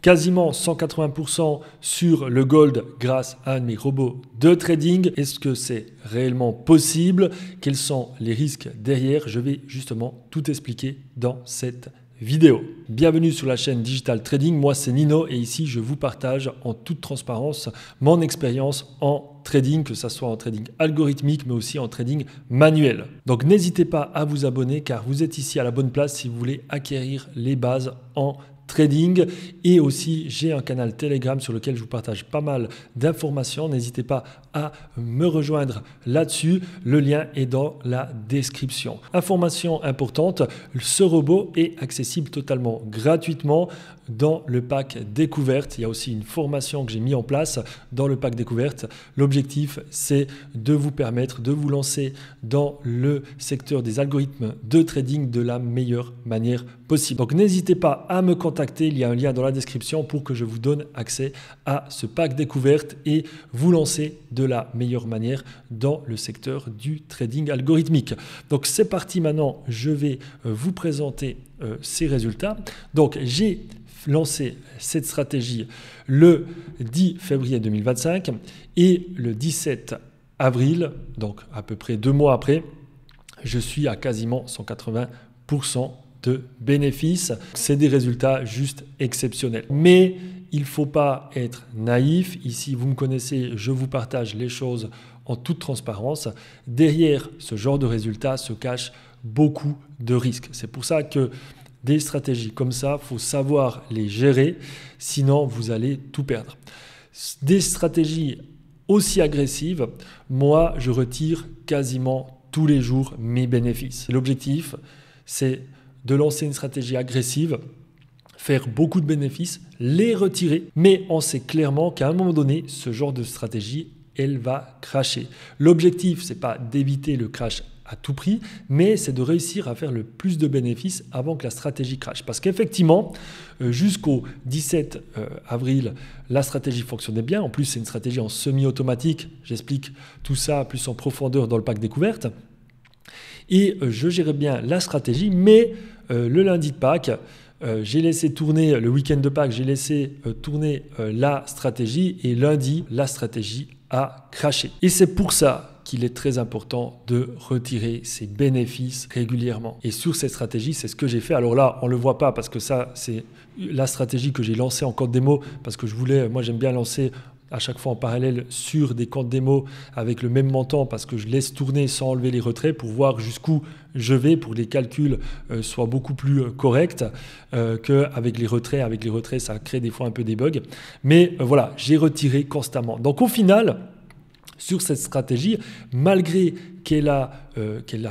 quasiment 180% sur le gold grâce à un de mes robots de trading. Est-ce que c'est réellement possible? Quels sont les risques derrière? Je vais justement tout expliquer dans cette vidéo. Bienvenue sur la chaîne Digital Trading, moi c'est Nino et ici je vous partage en toute transparence mon expérience en trading, que ce soit en trading algorithmique mais aussi en trading manuel. Donc n'hésitez pas à vous abonner car vous êtes ici à la bonne place si vous voulez acquérir les bases en trading. Et aussi j'ai un canal Telegram sur lequel je vous partage pas mal d'informations. N'hésitez pas à me rejoindre là-dessus, le lien est dans la description. Information importante, ce robot est accessible totalement gratuitement dans le pack découverte. Il y a aussi une formation que j'ai mis en place dans le pack découverte. L'objectif c'est de vous permettre de vous lancer dans le secteur des algorithmes de trading de la meilleure manière possible. Donc n'hésitez pas à me contacter, il y a un lien dans la description pour que je vous donne accès à ce pack découverte et vous lancer de la meilleure manière dans le secteur du trading algorithmique. Donc c'est parti, maintenant je vais vous présenter ces résultats. Donc j'ai lancé cette stratégie le 10 février 2025 et le 17 avril, donc à peu près 2 mois après, je suis à quasiment 180% de bénéfices. C'est des résultats juste exceptionnels. Mais il ne faut pas être naïf. Ici, vous me connaissez, je vous partage les choses en toute transparence. Derrière ce genre de résultats se cachent beaucoup de risques. C'est pour ça que des stratégies comme ça, il faut savoir les gérer, sinon vous allez tout perdre. Des stratégies aussi agressives, moi je retire quasiment tous les jours mes bénéfices. L'objectif, c'est de lancer une stratégie agressive, faire beaucoup de bénéfices, les retirer, mais on sait clairement qu'à un moment donné, ce genre de stratégie, elle va crasher. L'objectif, c'est pas d'éviter le crash à tout prix, mais c'est de réussir à faire le plus de bénéfices avant que la stratégie crache. Parce qu'effectivement, jusqu'au 17 avril, la stratégie fonctionnait bien. En plus, c'est une stratégie en semi-automatique. J'explique tout ça plus en profondeur dans le pack découverte. Et je gérais bien la stratégie, mais le lundi de Pâques, j'ai laissé tourner, le week-end de Pâques, j'ai laissé tourner la stratégie et lundi, la stratégie a craché. Et c'est pour ça qu'il est très important de retirer ses bénéfices régulièrement. Et sur cette stratégie, c'est ce que j'ai fait. Alors là, on ne le voit pas parce que ça, c'est la stratégie que j'ai lancée en compte démo parce que je voulais, moi j'aime bien lancer à chaque fois en parallèle sur des comptes démo avec le même montant parce que je laisse tourner sans enlever les retraits pour voir jusqu'où je vais pour que les calculs soient beaucoup plus corrects qu'avec les retraits. Avec les retraits, ça crée des fois un peu des bugs. Mais voilà, j'ai retiré constamment. Donc au final, sur cette stratégie, malgré qu'elle a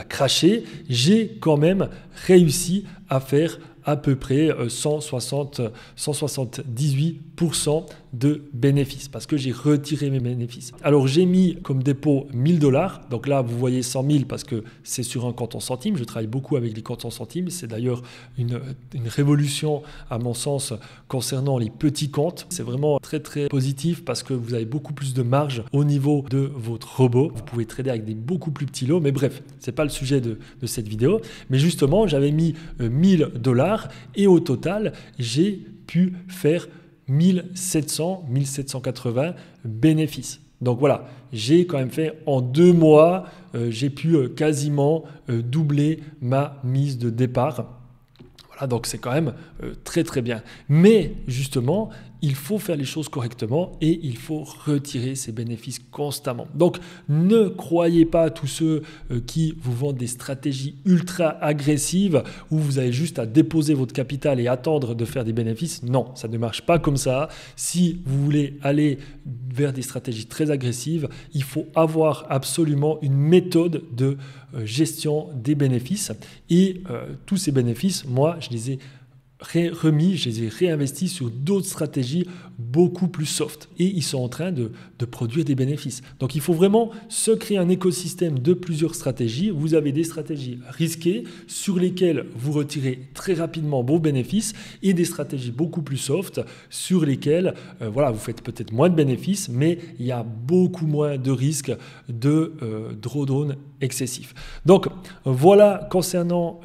craché, j'ai quand même réussi à faire à peu près 178% de bénéfices parce que j'ai retiré mes bénéfices. Alors j'ai mis comme dépôt 1000 $. Donc là, vous voyez 100 000 parce que c'est sur un compte en centimes. Je travaille beaucoup avec les comptes en centimes. C'est d'ailleurs une révolution à mon sens concernant les petits comptes. C'est vraiment très très positif parce que vous avez beaucoup plus de marge au niveau de votre robot. Vous pouvez trader avec des beaucoup plus petits lots. Mais bref, ce n'est pas le sujet de cette vidéo. Mais justement, j'avais mis 1000 $ et au total, j'ai pu faire 1700, 1780 bénéfices. Donc voilà, j'ai quand même fait en 2 mois, j'ai pu quasiment doubler ma mise de départ. Voilà, donc c'est quand même très très bien. Mais justement, il faut faire les choses correctement et il faut retirer ses bénéfices constamment. Donc ne croyez pas à tous ceux qui vous vendent des stratégies ultra agressives où vous avez juste à déposer votre capital et attendre de faire des bénéfices. Non, ça ne marche pas comme ça. Si vous voulez aller vers des stratégies très agressives, il faut avoir absolument une méthode de gestion des bénéfices. Et tous ces bénéfices, moi, je les ai je les ai réinvestis sur d'autres stratégies beaucoup plus soft et ils sont en train de produire des bénéfices. Donc il faut vraiment se créer un écosystème de plusieurs stratégies. Vous avez des stratégies risquées sur lesquelles vous retirez très rapidement vos bénéfices et des stratégies beaucoup plus soft sur lesquelles vous faites peut-être moins de bénéfices, mais il y a beaucoup moins de risques de drawdown excessif. Donc voilà concernant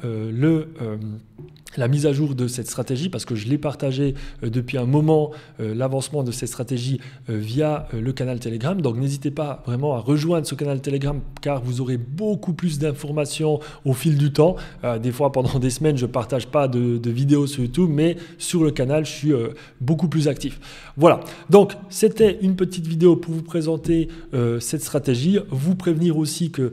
la mise à jour de cette stratégie, parce que je l'ai partagé depuis un moment, l'avancement de cette stratégie via le canal Telegram. Donc n'hésitez pas vraiment à rejoindre ce canal Telegram, car vous aurez beaucoup plus d'informations au fil du temps. Des fois, pendant des semaines, je ne partage pas de vidéos sur YouTube, mais sur le canal, je suis beaucoup plus actif. Voilà, donc c'était une petite vidéo pour vous présenter cette stratégie, vous prévenir aussi que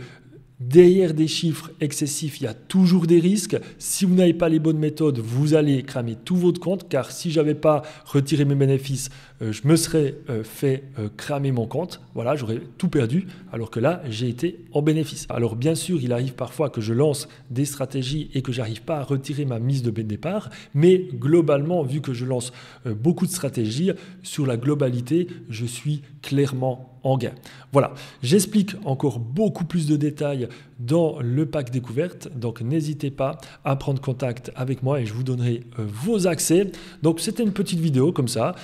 derrière des chiffres excessifs, il y a toujours des risques. Si vous n'avez pas les bonnes méthodes, vous allez cramer tout votre compte, car si je n'avais pas retiré mes bénéfices, je me serais fait cramer mon compte. Voilà, j'aurais tout perdu, alors que là, j'ai été en bénéfice. Alors bien sûr, il arrive parfois que je lance des stratégies et que j'arrive pas à retirer ma mise de départ, mais globalement, vu que je lance beaucoup de stratégies, sur la globalité, je suis clairement en gain. Voilà, j'explique encore beaucoup plus de détails dans le pack découverte, donc n'hésitez pas à prendre contact avec moi et je vous donnerai vos accès. Donc c'était une petite vidéo comme ça,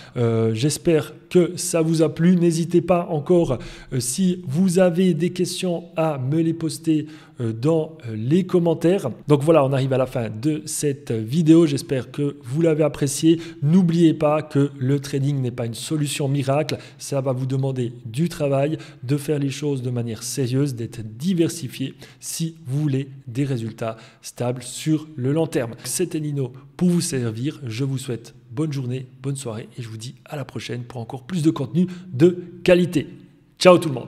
j'espère que ça vous a plu. N'hésitez pas encore, si vous avez des questions, à me les poster dans les commentaires. Donc voilà, on arrive à la fin de cette vidéo, j'espère que vous l'avez apprécié. N'oubliez pas que le trading n'est pas une solution miracle, ça va vous demander du travail, de faire les choses de manière sérieuse, d'être diversifié si vous voulez des résultats stables sur le long terme. C'était Nino pour vous servir, je vous souhaite bonne journée, bonne soirée et je vous dis à la prochaine pour encore plus de contenu de qualité. Ciao tout le monde!